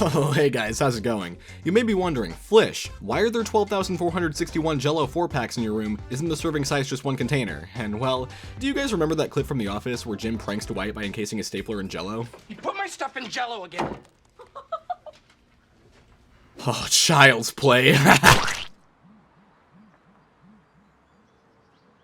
Oh, hey guys, how's it going? You may be wondering, Flish, why are there 12,461 Jell-O 4-packs in your room? Isn't the serving size just one container? And well, do you guys remember that clip from The Office where Jim pranks Dwight by encasing his stapler in Jell-O? You put my stuff in Jell-O again. Oh, child's play.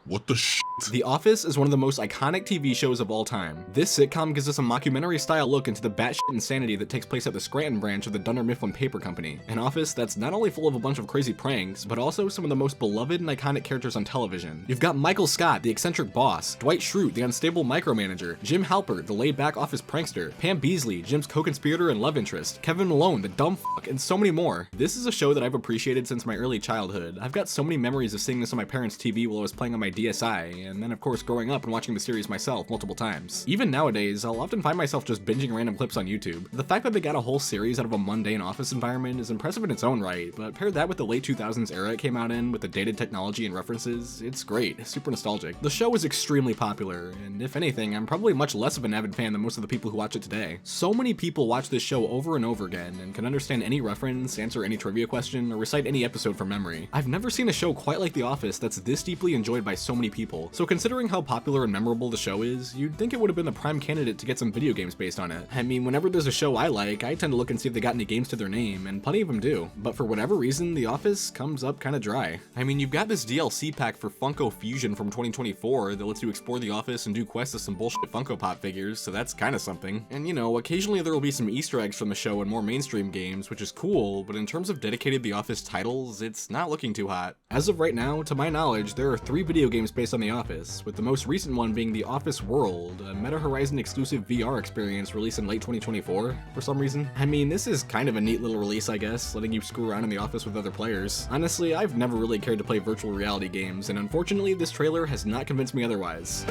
What the shit? The Office is one of the most iconic TV shows of all time. This sitcom gives us a mockumentary-style look into the batshit insanity that takes place at the Scranton branch of the Dunder Mifflin Paper Company, an office that's not only full of a bunch of crazy pranks, but also some of the most beloved and iconic characters on television. You've got Michael Scott, the eccentric boss, Dwight Schrute, the unstable micromanager, Jim Halpert, the laid-back office prankster, Pam Beesly, Jim's co-conspirator and love interest, Kevin Malone, the dumb fuck, and so many more. This is a show that I've appreciated since my early childhood. I've got so many memories of seeing this on my parents' TV while I was playing on my DSi, and then of course growing up and watching the series myself multiple times. Even nowadays, I'll often find myself just binging random clips on YouTube. The fact that they got a whole series out of a mundane office environment is impressive in its own right, but pair that with the late 2000s era it came out in, with the dated technology and references, it's great, super nostalgic. The show is extremely popular, and if anything, I'm probably much less of an avid fan than most of the people who watch it today. So many people watch this show over and over again, and can understand any reference, answer any trivia question, or recite any episode from memory. I've never seen a show quite like The Office that's this deeply enjoyed by so many people. So considering how popular and memorable the show is, you'd think it would have been the prime candidate to get some video games based on it. I mean, whenever there's a show I like, I tend to look and see if they got any games to their name, and plenty of them do. But for whatever reason, The Office comes up kinda dry. I mean, you've got this DLC pack for Funko Fusion from 2024 that lets you explore The Office and do quests with some bullshit Funko Pop figures, so that's kinda something. And you know, occasionally there will be some Easter eggs from the show and more mainstream games, which is cool, but in terms of dedicated The Office titles, it's not looking too hot. As of right now, to my knowledge, there are 3 video games based on The Office, with the most recent one being The Office World, a Meta Horizon exclusive VR experience released in late 2024 for some reason. I mean, this is kind of a neat little release, I guess, letting you screw around in the office with other players. Honestly, I've never really cared to play virtual reality games, and unfortunately, this trailer has not convinced me otherwise.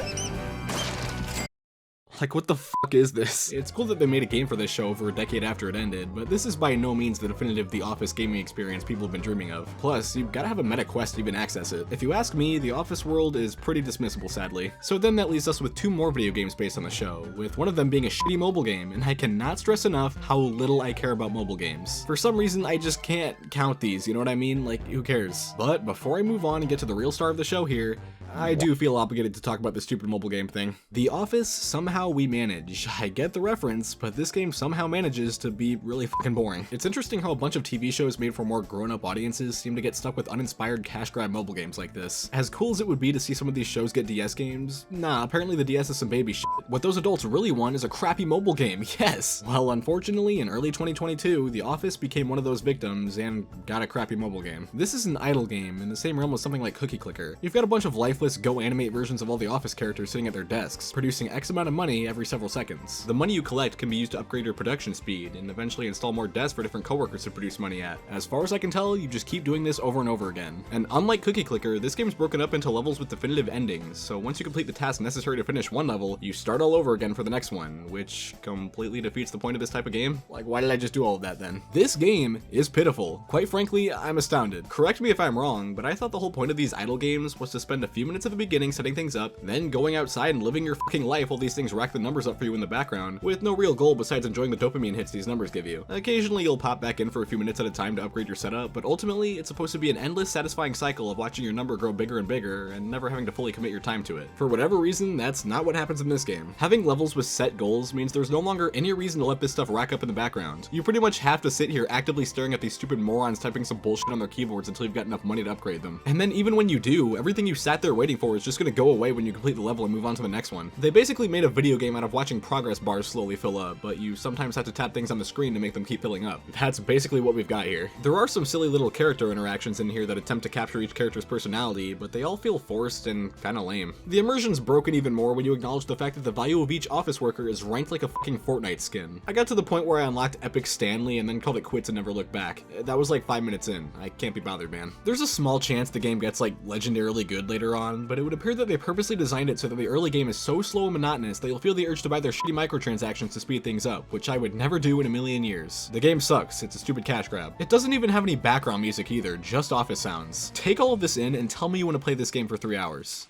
Like, what the fuck is this? It's cool that they made a game for this show over a decade after it ended, but this is by no means the definitive The Office gaming experience people have been dreaming of. Plus, you've gotta have a meta quest to even access it. If you ask me, The Office World is pretty dismissible, sadly. So then that leaves us with 2 more video games based on the show, with one of them being a shitty mobile game, and I cannot stress enough how little I care about mobile games. For some reason, I just can't count these, you know what I mean? Like, who cares? But before I move on and get to the real star of the show here, I do feel obligated to talk about this stupid mobile game thing. The Office, Somehow We Manage. I get the reference, but this game somehow manages to be really fucking boring. It's interesting how a bunch of TV shows made for more grown-up audiences seem to get stuck with uninspired cash grab mobile games like this. As cool as it would be to see some of these shows get DS games, nah, apparently the DS is some baby shit. What those adults really want is a crappy mobile game, yes! Well, unfortunately, in early 2022, The Office became one of those victims and got a crappy mobile game. This is an idle game in the same realm as something like Cookie Clicker. You've got a bunch of lifeless Go animate versions of all the Office characters sitting at their desks, producing X amount of money every several seconds. The money you collect can be used to upgrade your production speed, and eventually install more desks for different coworkers to produce money at. As far as I can tell, you just keep doing this over and over again. And unlike Cookie Clicker, this game's broken up into levels with definitive endings, so once you complete the task necessary to finish one level, you start all over again for the next one, which completely defeats the point of this type of game. Like, why did I just do all of that then? This game is pitiful. Quite frankly, I'm astounded. Correct me if I'm wrong, but I thought the whole point of these idle games was to spend a few minutes at the beginning setting things up, then going outside and living your fucking life while these things rack the numbers up for you in the background, with no real goal besides enjoying the dopamine hits these numbers give you. Occasionally you'll pop back in for a few minutes at a time to upgrade your setup, but ultimately it's supposed to be an endless satisfying cycle of watching your number grow bigger and bigger and never having to fully commit your time to it. For whatever reason, that's not what happens in this game. Having levels with set goals means there's no longer any reason to let this stuff rack up in the background. You pretty much have to sit here actively staring at these stupid morons typing some bullshit on their keyboards until you've got enough money to upgrade them. And then even when you do, everything you sat there waiting for is just gonna go away when you complete the level and move on to the next one. They basically made a video game out of watching progress bars slowly fill up, but you sometimes have to tap things on the screen to make them keep filling up. That's basically what we've got here. There are some silly little character interactions in here that attempt to capture each character's personality, but they all feel forced and kinda lame. The immersion's broken even more when you acknowledge the fact that the value of each office worker is ranked like a fucking Fortnite skin. I got to the point where I unlocked Epic Stanley and then called it quits and never looked back. That was like 5 minutes in. I can't be bothered, man. There's a small chance the game gets like legendarily good later on, but it would appear that they purposely designed it so that the early game is so slow and monotonous that you'll feel the urge to buy their shitty microtransactions to speed things up, which I would never do in a million years. The game sucks, it's a stupid cash grab. It doesn't even have any background music either, just office sounds. Take all of this in and tell me you want to play this game for 3 hours.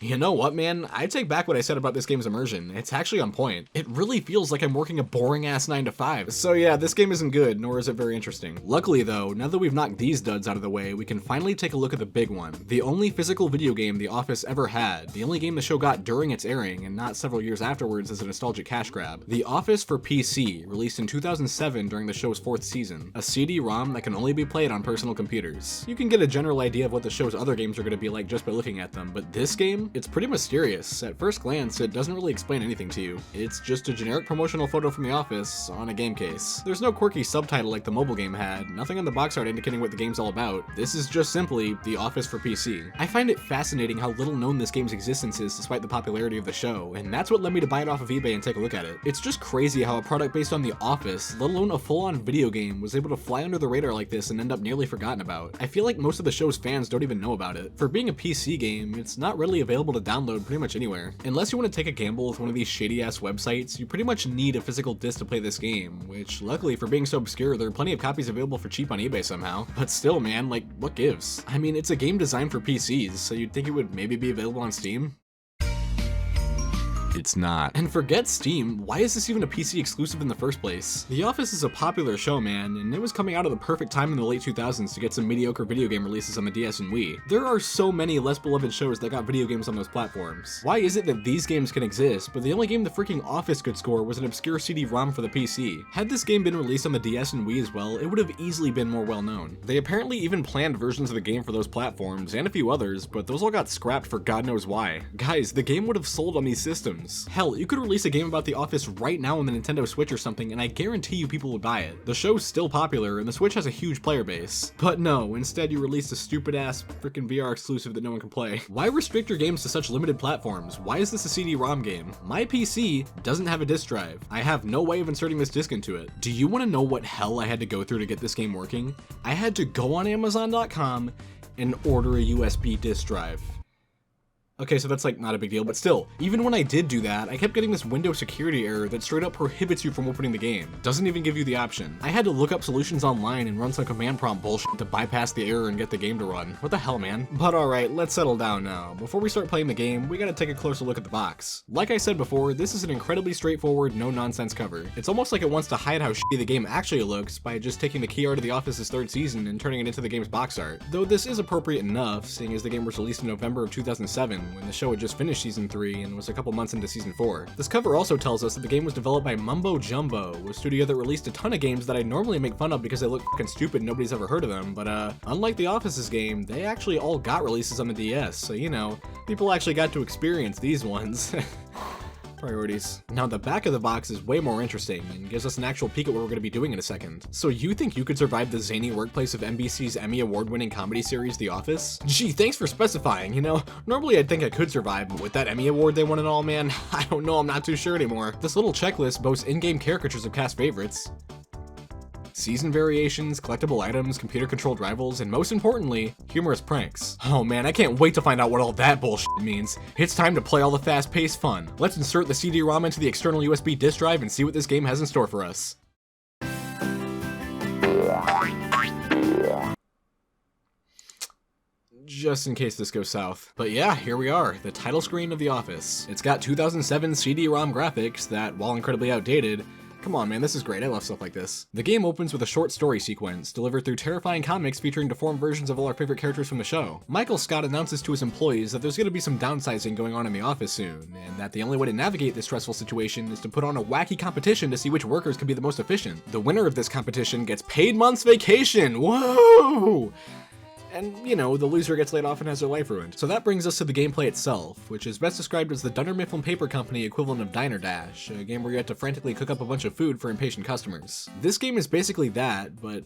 You know what, man? I take back what I said about this game's immersion. It's actually on point. It really feels like I'm working a boring-ass 9 to 5. So yeah, this game isn't good, nor is it very interesting. Luckily though, now that we've knocked these duds out of the way, we can finally take a look at the big one. The only physical video game The Office ever had, the only game the show got during its airing, and not several years afterwards as a nostalgic cash grab. The Office for PC, released in 2007 during the show's 4th season. A CD-ROM that can only be played on personal computers. You can get a general idea of what the show's other games are going to be like just by looking at them, but this game? It's pretty mysterious. At first glance, it doesn't really explain anything to you. It's just a generic promotional photo from The Office on a game case. There's no quirky subtitle like the mobile game had, nothing on the box art indicating what the game's all about. This is just simply The Office for PC. I find it fascinating how little known this game's existence is despite the popularity of the show, and that's what led me to buy it off of eBay and take a look at it. It's just crazy how a product based on The Office, let alone a full-on video game, was able to fly under the radar like this and end up nearly forgotten about. I feel like most of the show's fans don't even know about it. For being a PC game, it's not readily available to download pretty much anywhere. Unless you want to take a gamble with one of these shady ass websites, you pretty much need a physical disc to play this game, which luckily for being so obscure, there are plenty of copies available for cheap on eBay somehow. But still, man, like, what gives? I mean, it's a game designed for PCs, so you'd think it would maybe be available on Steam? It's not. And forget Steam, why is this even a PC exclusive in the first place? The Office is a popular show, man, and it was coming out at the perfect time in the late 2000s to get some mediocre video game releases on the DS and Wii. There are so many less beloved shows that got video games on those platforms. Why is it that these games can exist, but the only game the freaking Office could score was an obscure CD-ROM for the PC? Had this game been released on the DS and Wii as well, it would have easily been more well known. They apparently even planned versions of the game for those platforms, and a few others, but those all got scrapped for God knows why. Guys, the game would have sold on these systems. Hell, you could release a game about The Office right now on the Nintendo Switch or something, and I guarantee you people would buy it. The show's still popular, and the Switch has a huge player base. But no, instead you released a stupid-ass freaking VR exclusive that no one can play. Why restrict your games to such limited platforms? Why is this a CD-ROM game? My PC doesn't have a disc drive. I have no way of inserting this disc into it. Do you want to know what hell I had to go through to get this game working? I had to go on Amazon.com and order a USB disc drive. Okay, so that's like not a big deal, but still, even when I did do that, I kept getting this Windows security error that straight up prohibits you from opening the game. Doesn't even give you the option. I had to look up solutions online and run some command prompt bullshit to bypass the error and get the game to run. What the hell, man? But alright, let's settle down now. Before we start playing the game, we gotta take a closer look at the box. Like I said before, this is an incredibly straightforward, no-nonsense cover. It's almost like it wants to hide how shitty the game actually looks by just taking the key art of The Office's 3rd season and turning it into the game's box art. Though this is appropriate enough, seeing as the game was released in November of 2007, when the show had just finished Season 3 and was a couple months into Season 4. This cover also tells us that the game was developed by Mumbo Jumbo, a studio that released a ton of games that I normally make fun of because they look fucking stupid and nobody's ever heard of them, but unlike The Office's game, they actually all got releases on the DS, so you know, people actually got to experience these ones. Priorities. Now the back of the box is way more interesting and gives us an actual peek at what we're going to be doing in a second. So you think you could survive the zany workplace of NBC's Emmy award-winning comedy series The Office? Gee, thanks for specifying, you know, normally I'd think I could survive, but with that Emmy award they won and all, man, I don't know, I'm not too sure anymore. This little checklist boasts in-game caricatures of cast favorites, season variations, collectible items, computer-controlled rivals, and most importantly, humorous pranks. Oh man, I can't wait to find out what all that bullshit means. It's time to play all the fast-paced fun. Let's insert the CD-ROM into the external USB disk drive and see what this game has in store for us. Just in case this goes south. But yeah, here we are, the title screen of The Office. It's got 2007 CD-ROM graphics that, while incredibly outdated, come on, man, this is great. I love stuff like this. The game opens with a short story sequence, delivered through terrifying comics featuring deformed versions of all our favorite characters from the show. Michael Scott announces to his employees that there's going to be some downsizing going on in the office soon, and that the only way to navigate this stressful situation is to put on a wacky competition to see which workers can be the most efficient. The winner of this competition gets paid month's vacation! Whoa! And, you know, the loser gets laid off and has their life ruined. So that brings us to the gameplay itself, which is best described as the Dunder Mifflin Paper Company equivalent of Diner Dash, a game where you have to frantically cook up a bunch of food for impatient customers. This game is basically that, but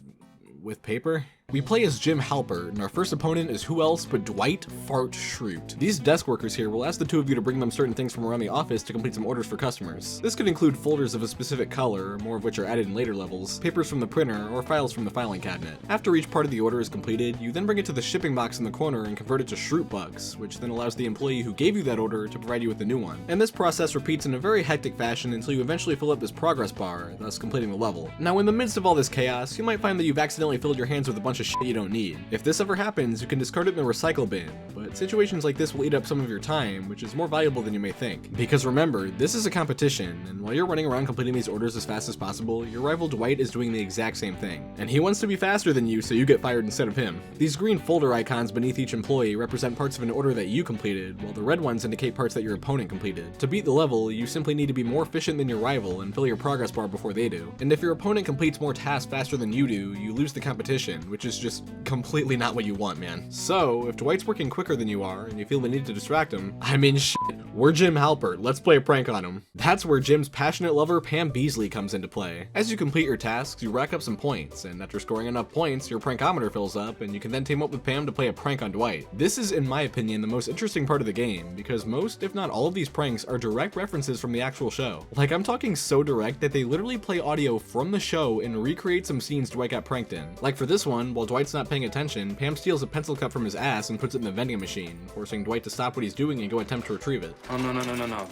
with paper? We play as Jim Halpert, and our first opponent is who else but Dwight Fart Schrute. These desk workers here will ask the two of you to bring them certain things from around the office to complete some orders for customers. This could include folders of a specific color, more of which are added in later levels, papers from the printer, or files from the filing cabinet. After each part of the order is completed, you then bring it to the shipping box in the corner and convert it to Schrute bucks, which then allows the employee who gave you that order to provide you with a new one. And this process repeats in a very hectic fashion until you eventually fill up this progress bar, thus completing the level. Now in the midst of all this chaos, you might find that you've accidentally filled your hands with a bunch of shit you don't need. If this ever happens, you can discard it in the recycle bin, but situations like this will eat up some of your time, which is more valuable than you may think. Because remember, this is a competition, and while you're running around completing these orders as fast as possible, your rival Dwight is doing the exact same thing. And he wants to be faster than you, so you get fired instead of him. These green folder icons beneath each employee represent parts of an order that you completed, while the red ones indicate parts that your opponent completed. To beat the level, you simply need to be more efficient than your rival and fill your progress bar before they do. And if your opponent completes more tasks faster than you do, you lose the competition, which is just completely not what you want, man. So, if Dwight's working quicker than you are, and you feel the need to distract him, I mean shit, we're Jim Halpert, let's play a prank on him. That's where Jim's passionate lover Pam Beasley comes into play. As you complete your tasks, you rack up some points, and after scoring enough points, your prankometer fills up, and you can then team up with Pam to play a prank on Dwight. This is, in my opinion, the most interesting part of the game, because most, if not all of these pranks are direct references from the actual show. Like, I'm talking so direct that they literally play audio from the show and recreate some scenes Dwight got pranked in. Like for this one, while Dwight's not paying attention, Pam steals a pencil cup from his ass and puts it in the vending machine, forcing Dwight to stop what he's doing and go attempt to retrieve it. Oh, no.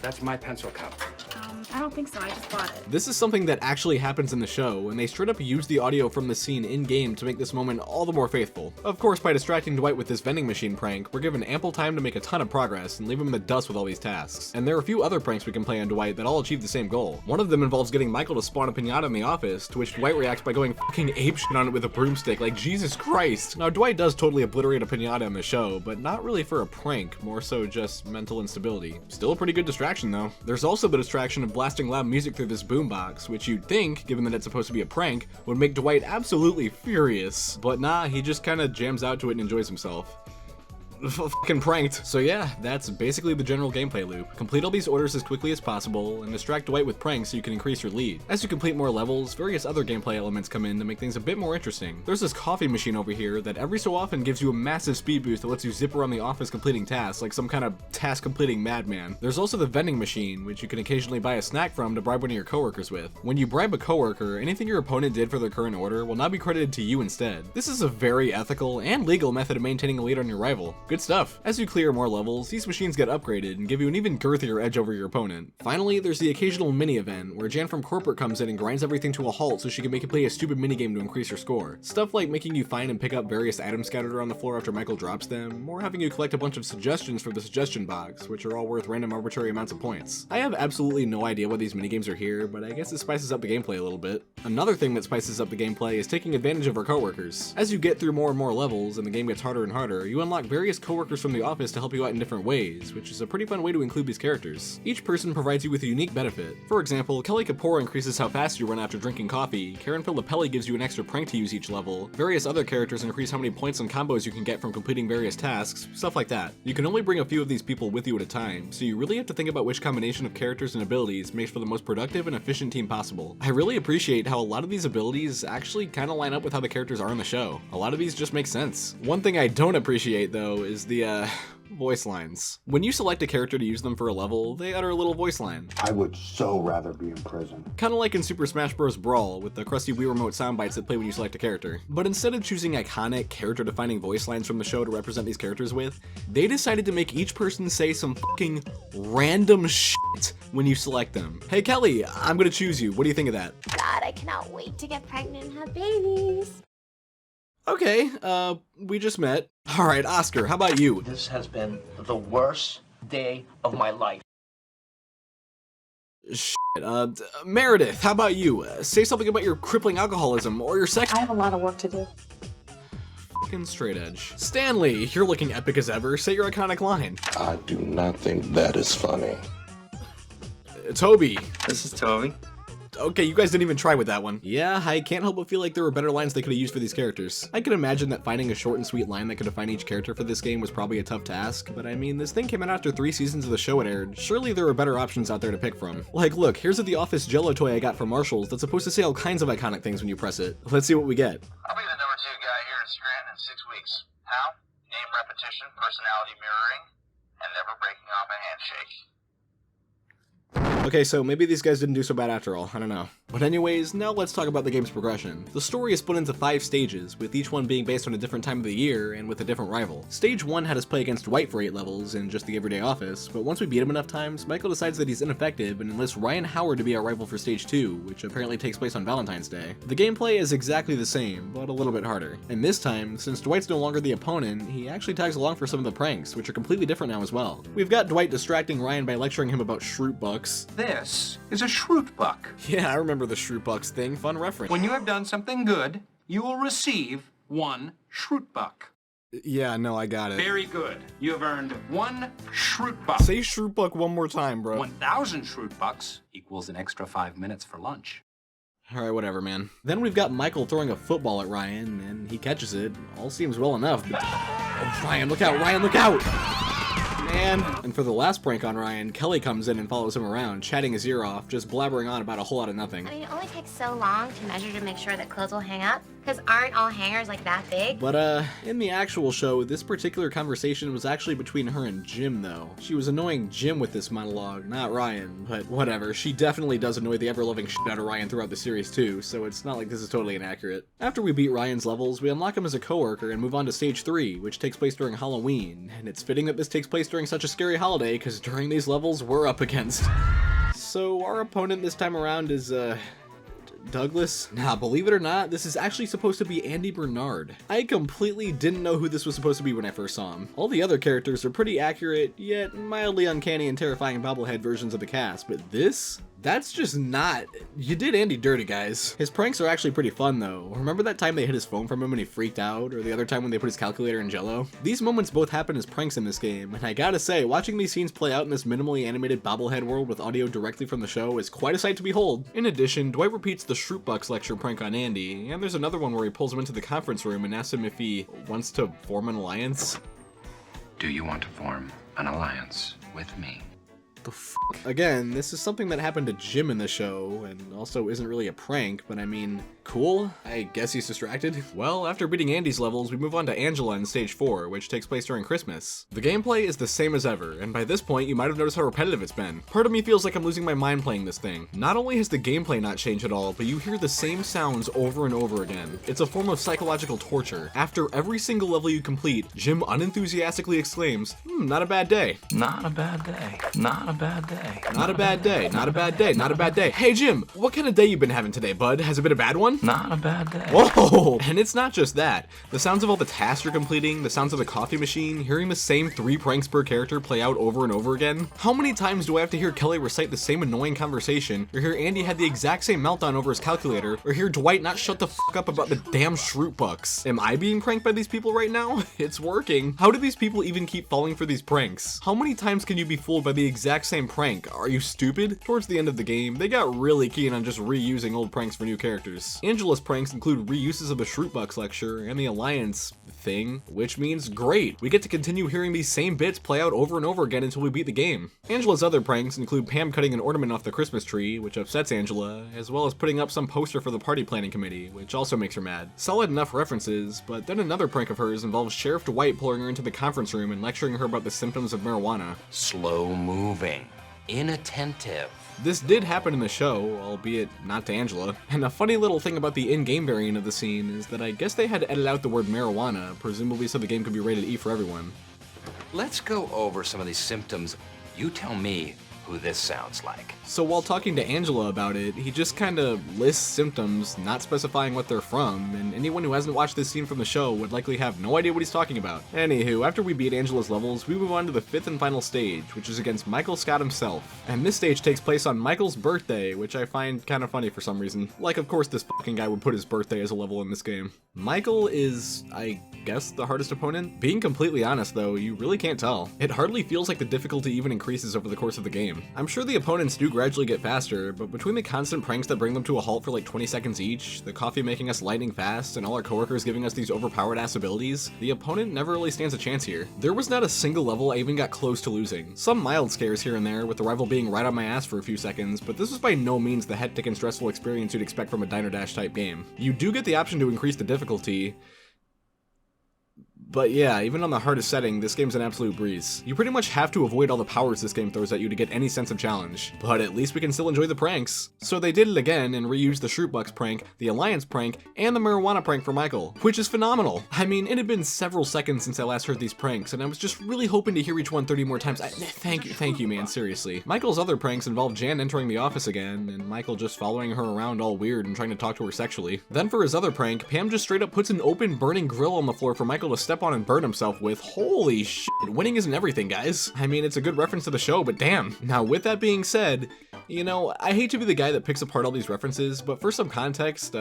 That's my pencil cup. I don't think so. I just bought it. This is something that actually happens in the show, and they straight up use the audio from the scene in-game to make this moment all the more faithful. Of course, by distracting Dwight with this vending machine prank, we're given ample time to make a ton of progress and leave him in the dust with all these tasks. And there are a few other pranks we can play on Dwight that all achieve the same goal. One of them involves getting Michael to spawn a pinata in the office, to which Dwight reacts by going fucking apeshit on it with a broomstick, like Jesus Christ. Now, Dwight does totally obliterate a pinata in the show, but not really for a prank, more so just mental instability. Still a pretty good distraction though. There's also the distraction of blasting loud music through this boombox, which you'd think, given that it's supposed to be a prank, would make Dwight absolutely furious. But nah, he just kinda jams out to it and enjoys himself. Fucking pranked. So yeah, that's basically the general gameplay loop. Complete all these orders as quickly as possible, and distract Dwight with pranks so you can increase your lead. As you complete more levels, various other gameplay elements come in to make things a bit more interesting. There's this coffee machine over here that every so often gives you a massive speed boost that lets you zip around the office completing tasks like some kind of task completing madman. There's also the vending machine, which you can occasionally buy a snack from to bribe one of your coworkers with. When you bribe a coworker, anything your opponent did for their current order will now be credited to you instead. This is a very ethical and legal method of maintaining a lead on your rival. Good stuff. As you clear more levels, these machines get upgraded and give you an even girthier edge over your opponent. Finally, there's the occasional mini event, where Jan from corporate comes in and grinds everything to a halt so she can make you play a stupid minigame to increase your score. Stuff like making you find and pick up various items scattered around the floor after Michael drops them, or having you collect a bunch of suggestions for the suggestion box, which are all worth random arbitrary amounts of points. I have absolutely no idea why these minigames are here, but I guess it spices up the gameplay a little bit. Another thing that spices up the gameplay is taking advantage of our coworkers. As you get through more and more levels and the game gets harder and harder, you unlock various coworkers from the office to help you out in different ways, which is a pretty fun way to include these characters. Each person provides you with a unique benefit. For example, Kelly Kapoor increases how fast you run after drinking coffee, Karen Filippelli gives you an extra prank to use each level, various other characters increase how many points and combos you can get from completing various tasks, stuff like that. You can only bring a few of these people with you at a time, so you really have to think about which combination of characters and abilities makes for the most productive and efficient team possible. I really appreciate how a lot of these abilities actually kinda line up with how the characters are in the show. A lot of these just make sense. One thing I don't appreciate though is the voice lines. When you select a character to use them for a level, they utter a little voice line. I would so rather be in prison. Kinda like in Super Smash Bros. Brawl, with the crusty Wii Remote sound bites that play when you select a character. But instead of choosing iconic, character-defining voice lines from the show to represent these characters with, they decided to make each person say some fucking random shit when you select them. Hey Kelly, I'm gonna choose you. What do you think of that? God, I cannot wait to get pregnant and have babies. Okay, we just met. Alright, Oscar, how about you? This has been the worst day of my life. Shit, Meredith, how about you? Say something about your crippling alcoholism or your sex- I have a lot of work to do. Fucking straight edge. Stanley, you're looking epic as ever. Say your iconic line. I do not think that is funny. Toby. This is Toby. Okay, you guys didn't even try with that one. Yeah, I can't help but feel like there were better lines they could have used for these characters. I can imagine that finding a short and sweet line that could define each character for this game was probably a tough task, but I mean, this thing came out after 3 seasons of the show it aired. Surely there were better options out there to pick from. Like, look, here's a The Office Jell-O toy I got from Marshall's that's supposed to say all kinds of iconic things when you press it. Let's see what we get. I'll be the number 2 guy here in Scranton in 6 weeks. How? Name repetition, personality mirroring, and never breaking off a handshake. Okay, so maybe these guys didn't do so bad after all. I don't know. But anyways, now let's talk about the game's progression. The story is split into 5 stages, with each one being based on a different time of the year and with a different rival. Stage 1 had us play against Dwight for 8 levels in just the everyday office, but once we beat him enough times, Michael decides that he's ineffective and enlists Ryan Howard to be our rival for Stage 2, which apparently takes place on Valentine's Day. The gameplay is exactly the same, but a little bit harder. And this time, since Dwight's no longer the opponent, he actually tags along for some of the pranks, which are completely different now as well. We've got Dwight distracting Ryan by lecturing him about shroot bucks. This is a shroot buck. Yeah, I remember the shroot bucks thing, fun reference. When you have done something good, you will receive 1 shroot buck. Yeah, no, I got it. Very good. You have earned 1 shroot buck. Say shroot buck one more time, bro. 1,000 shroot bucks equals an extra 5 minutes for lunch. Alright, whatever, man. Then we've got Michael throwing a football at Ryan, and he catches it. All seems well enough. Oh, Ryan, look out! Ryan, look out! Man. And for the last prank on Ryan, Kelly comes in and follows him around, chatting his ear off, just blabbering on about a whole lot of nothing. I mean, it only takes so long to measure to make sure that clothes will hang up, because aren't all hangers like that big? But in the actual show, this particular conversation was actually between her and Jim, though. She was annoying Jim with this monologue, not Ryan, but whatever. She definitely does annoy the ever-loving shit out of Ryan throughout the series too, so it's not like this is totally inaccurate. After we beat Ryan's levels, we unlock him as a coworker and move on to Stage 3, which takes place during Halloween, and it's fitting that this takes place during such a scary holiday, because during these levels, we're up against. So our opponent this time around is, Douglas? Nah, believe it or not, this is actually supposed to be Andy Bernard. I completely didn't know who this was supposed to be when I first saw him. All the other characters are pretty accurate, yet mildly uncanny and terrifying bobblehead versions of the cast, but this? That's just not... You did Andy dirty, guys. His pranks are actually pretty fun, though. Remember that time they hid his phone from him and he freaked out? Or the other time when they put his calculator in Jell-O? These moments both happen as pranks in this game, and I gotta say, watching these scenes play out in this minimally animated bobblehead world with audio directly from the show is quite a sight to behold. In addition, Dwight repeats the Shroot Bucks lecture prank on Andy, and there's another one where he pulls him into the conference room and asks him if he wants to form an alliance. Do you want to form an alliance with me? The f***? Again, this is something that happened to Jim in the show, and also isn't really a prank, but I mean, cool? I guess he's distracted? Well, after beating Andy's levels, we move on to Angela in Stage 4, which takes place during Christmas. The gameplay is the same as ever, and by this point, you might have noticed how repetitive it's been. Part of me feels like I'm losing my mind playing this thing. Not only has the gameplay not changed at all, but you hear the same sounds over and over again. It's a form of psychological torture. After every single level you complete, Jim unenthusiastically exclaims, not a bad day. Not a bad day. Not a bad day. Not a bad day. Not a bad day. Not a bad day. Hey Jim, what kind of day you been having today, bud? Has it been a bad one? Not a bad day. Whoa! And it's not just that. The sounds of all the tasks you're completing, the sounds of the coffee machine, hearing the same 3 pranks per character play out over and over again. How many times do I have to hear Kelly recite the same annoying conversation, or hear Andy had the exact same meltdown over his calculator, or hear Dwight not shut the fuck up about the damn Shroot Bucks? Am I being pranked by these people right now? It's working. How do these people even keep falling for these pranks? How many times can you be fooled by the exact same prank? Are you stupid? Towards the end of the game, they got really keen on just reusing old pranks for new characters. Angela's pranks include reuses of the Shroot Bucks lecture and the Alliance thing, which means great. We get to continue hearing these same bits play out over and over again until we beat the game. Angela's other pranks include Pam cutting an ornament off the Christmas tree, which upsets Angela, as well as putting up some poster for the party planning committee, which also makes her mad. Solid enough references, but then another prank of hers involves Sheriff Dwight pulling her into the conference room and lecturing her about the symptoms of marijuana. Slow moving. Inattentive. This did happen in the show, albeit not to Angela. And a funny little thing about the in-game variant of the scene is that I guess they had to edit out the word marijuana, presumably so the game could be rated E for everyone. Let's go over some of these symptoms. You tell me who this sounds like. So while talking to Angela about it, he just kinda lists symptoms, not specifying what they're from, and anyone who hasn't watched this scene from the show would likely have no idea what he's talking about. Anywho, after we beat Angela's levels, we move on to the 5th and final stage, which is against Michael Scott himself. And this stage takes place on Michael's birthday, which I find kinda funny for some reason. Like, of course this fucking guy would put his birthday as a level in this game. Michael is, I guess, the hardest opponent? Being completely honest though, you really can't tell. It hardly feels like the difficulty even increases over the course of the game. I'm sure the opponents do gradually get faster, but between the constant pranks that bring them to a halt for like 20 seconds each, the coffee making us lightning fast, and all our coworkers giving us these overpowered ass abilities, the opponent never really stands a chance here. There was not a single level I even got close to losing. Some mild scares here and there, with the rival being right on my ass for a few seconds, but this was by no means the hectic and stressful experience you'd expect from a Diner Dash type game. You do get the option to increase the difficulty, But yeah, even on the hardest setting, this game's an absolute breeze. You pretty much have to avoid all the powers this game throws at you to get any sense of challenge, but at least we can still enjoy the pranks. So they did it again and reused the Shrootbucks prank, the Alliance prank, and the marijuana prank for Michael, which is phenomenal. I mean, it had been several seconds since I last heard these pranks, and I was just really hoping to hear each one 30 more times. Thank you, man, seriously. Michael's other pranks involved Jan entering the office again, and Michael just following her around all weird and trying to talk to her sexually. Then for his other prank, Pam just straight up puts an open burning grill on the floor for Michael to step on and burn himself with. Holy shit, winning isn't everything, guys. I mean, it's a good reference to the show, but damn. Now, with that being said, you know, I hate to be the guy that picks apart all these references, but for some context,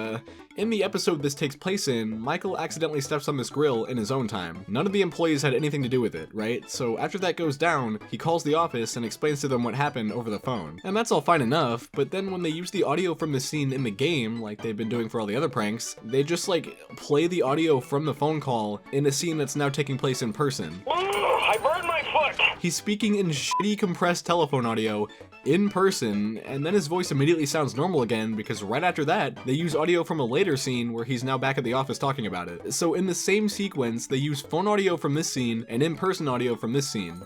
in the episode this takes place in, Michael accidentally steps on this grill in his own time. None of the employees had anything to do with it, right? So after that goes down, he calls the office and explains to them what happened over the phone. And that's all fine enough, but then when they use the audio from the scene in the game, like they've been doing for all the other pranks, they just like play the audio from the phone call in a scene that's now taking place in person. I burned my foot! He's speaking in shitty compressed telephone audio in person, and then his voice immediately sounds normal again because right after that, they use audio from a later scene where he's now back at the office talking about it. So in the same sequence, they use phone audio from this scene and in-person audio from this scene.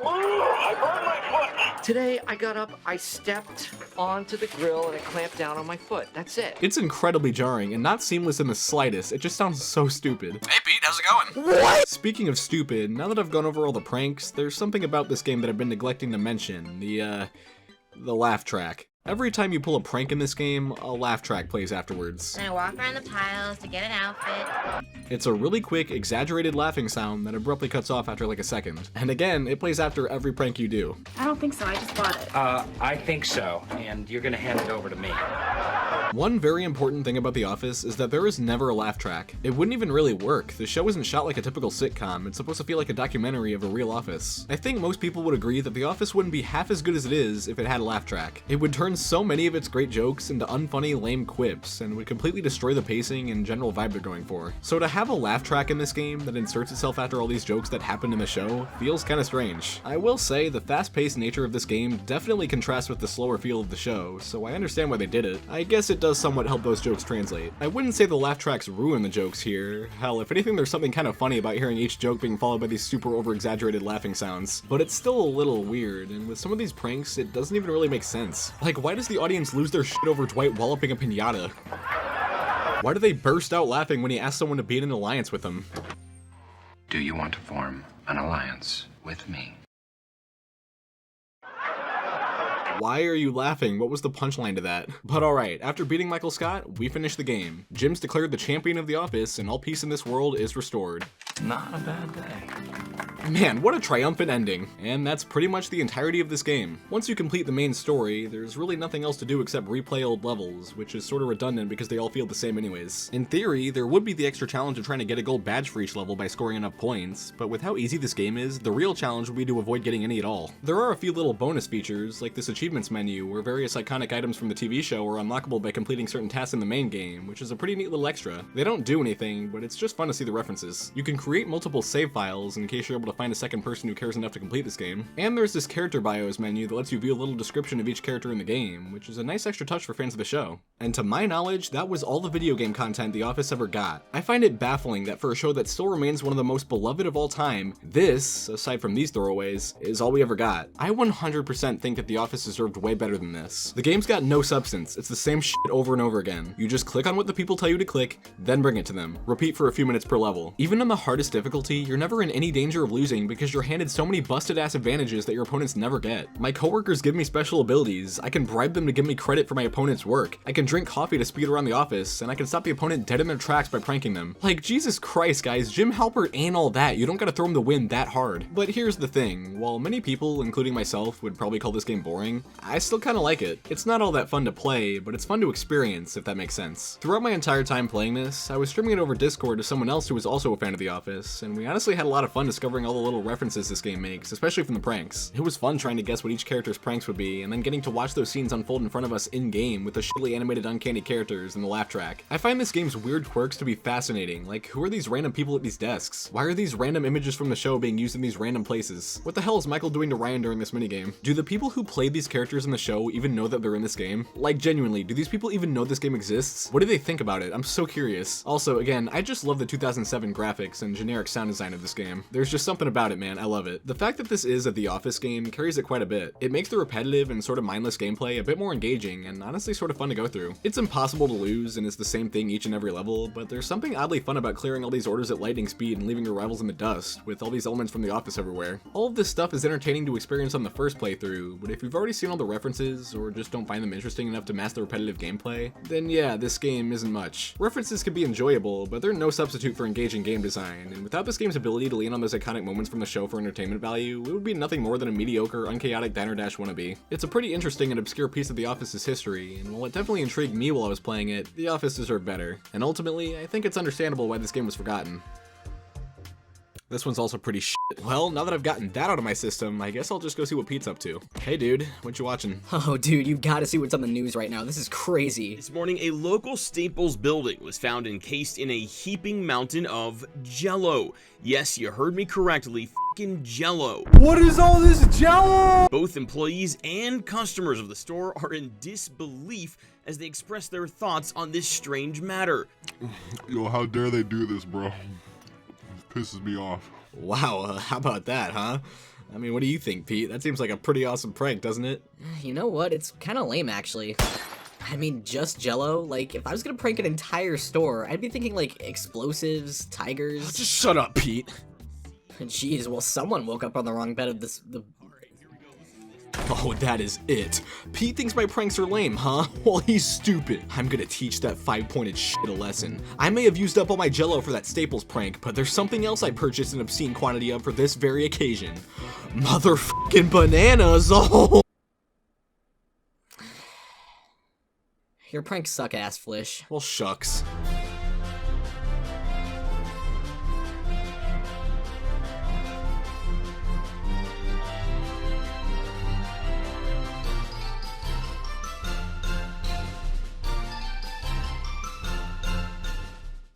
I burned my foot! Today, I got up, I stepped onto the grill, and I clamped down on my foot. That's it. It's incredibly jarring and not seamless in the slightest. It just sounds so stupid. Hey Pete, how's it going? What? Speaking of stupid, now that I've gone over all the pranks, there's something about this game that I've been neglecting to mention. The laugh track. Every time you pull a prank in this game, a laugh track plays afterwards. And I walk around the tiles to get an outfit. It's a really quick, exaggerated laughing sound that abruptly cuts off after like a second. And again, it plays after every prank you do. I don't think so, I just bought it. I think so, and you're gonna hand it over to me. One very important thing about The Office is that there is never a laugh track. It wouldn't even really work. The show isn't shot like a typical sitcom. It's supposed to feel like a documentary of a real office. I think most people would agree that The Office wouldn't be half as good as it is if it had a laugh track. It would turn so many of its great jokes into unfunny, lame quips, and would completely destroy the pacing and general vibe they're going for. So to have a laugh track in this game that inserts itself after all these jokes that happened in the show feels kinda strange. I will say the fast-paced nature of this game definitely contrasts with the slower feel of the show, so I understand why they did it. I guess it does somewhat help those jokes translate. I wouldn't say the laugh tracks ruin the jokes here. Hell, if anything, there's something kind of funny about hearing each joke being followed by these super over-exaggerated laughing sounds. But it's still a little weird, and with some of these pranks, it doesn't even really make sense. Like, why does the audience lose their shit over Dwight walloping a piñata? Why do they burst out laughing when he asks someone to be in an alliance with him? Do you want to form an alliance with me? Why are you laughing? What was the punchline to that? But alright, after beating Michael Scott, we finished the game. Jim's declared the champion of the office, and all peace in this world is restored. Not a bad day. Man, what a triumphant ending. And that's pretty much the entirety of this game. Once you complete the main story, there's really nothing else to do except replay old levels, which is sort of redundant because they all feel the same anyways. In theory, there would be the extra challenge of trying to get a gold badge for each level by scoring enough points, but with how easy this game is, the real challenge would be to avoid getting any at all. There are a few little bonus features, like this achievements menu, where various iconic items from the TV show are unlockable by completing certain tasks in the main game, which is a pretty neat little extra. They don't do anything, but it's just fun to see the references. You can create multiple save files in case you're able to find a second person who cares enough to complete this game. And there's this character bios menu that lets you view a little description of each character in the game, which is a nice extra touch for fans of the show. And to my knowledge, that was all the video game content The Office ever got. I find it baffling that for a show that still remains one of the most beloved of all time, this, aside from these throwaways, is all we ever got. I 100% think that The Office deserved way better than this. The game's got no substance, it's the same shit over and over again. You just click on what the people tell you to click, then bring it to them. Repeat for a few minutes per level. Even on the hardest difficulty, you're never in any danger of losing because you're handed so many busted ass advantages that your opponents never get. My coworkers give me special abilities, I can bribe them to give me credit for my opponent's work, I can drink coffee to speed around the office, and I can stop the opponent dead in their tracks by pranking them. Like, Jesus Christ guys, Jim Halpert ain't all that, you don't gotta throw him the win that hard. But here's the thing, while many people, including myself, would probably call this game boring, I still kinda like it. It's not all that fun to play, but it's fun to experience, if that makes sense. Throughout my entire time playing this, I was streaming it over Discord to someone else who was also a fan of The Office, and we honestly had a lot of fun discovering all all the little references this game makes, especially from the pranks. It was fun trying to guess what each character's pranks would be, and then getting to watch those scenes unfold in front of us in-game with the shittily animated uncanny characters and the laugh track. I find this game's weird quirks to be fascinating, like who are these random people at these desks? Why are these random images from the show being used in these random places? What the hell is Michael doing to Ryan during this minigame? Do the people who played these characters in the show even know that they're in this game? Like genuinely, do these people even know this game exists? What do they think about it? I'm so curious. Also, again, I just love the 2007 graphics and generic sound design of this game. There's just something about it, man. I love it. The fact that this is a The Office game carries it quite a bit. It makes the repetitive and sort of mindless gameplay a bit more engaging and honestly sort of fun to go through. It's impossible to lose and is the same thing each and every level, but there's something oddly fun about clearing all these orders at lightning speed and leaving your rivals in the dust, with all these elements from The Office everywhere. All of this stuff is entertaining to experience on the first playthrough, but if you've already seen all the references or just don't find them interesting enough to match the repetitive gameplay, then yeah, this game isn't much. References can be enjoyable, but they're no substitute for engaging game design, and without this game's ability to lean on those iconic moments from the show for entertainment value, it would be nothing more than a mediocre, unchaotic Diner Dash wannabe. It's a pretty interesting and obscure piece of The Office's history, and while it definitely intrigued me while I was playing it, The Office deserved better. And ultimately, I think it's understandable why this game was forgotten. This one's also pretty shit. Well, now that I've gotten that out of my system, I guess I'll just go see what Pete's up to. Hey dude, what you watching? Oh dude, you've got to see what's on the news right now. This is crazy. This morning, a local Staples building was found encased in a heaping mountain of Jell-O. Yes, you heard me correctly, f***ing Jell-O. What is all this Jell-O? Both employees and customers of the store are in disbelief as they express their thoughts on this strange matter. Yo, how dare they do this, bro? Pisses me off. Wow, how about that, huh? I mean, what do you think, Pete? That seems like a pretty awesome prank, doesn't it? You know what? It's kind of lame, actually. I mean, just Jell-O? Like, if I was gonna prank an entire store, I'd be thinking, like, explosives, tigers... Just shut up, Pete! Jeez, well, someone woke up on the wrong bed of the... Oh, that is it. Pete thinks my pranks are lame, huh? Well, he's stupid. I'm gonna teach that 5-pointed shit a lesson. I may have used up all my Jell-O for that Staples prank, but there's something else I purchased an obscene quantity of for this very occasion. Motherfucking bananas! Oh! Your pranks suck ass, Flish. Well, shucks.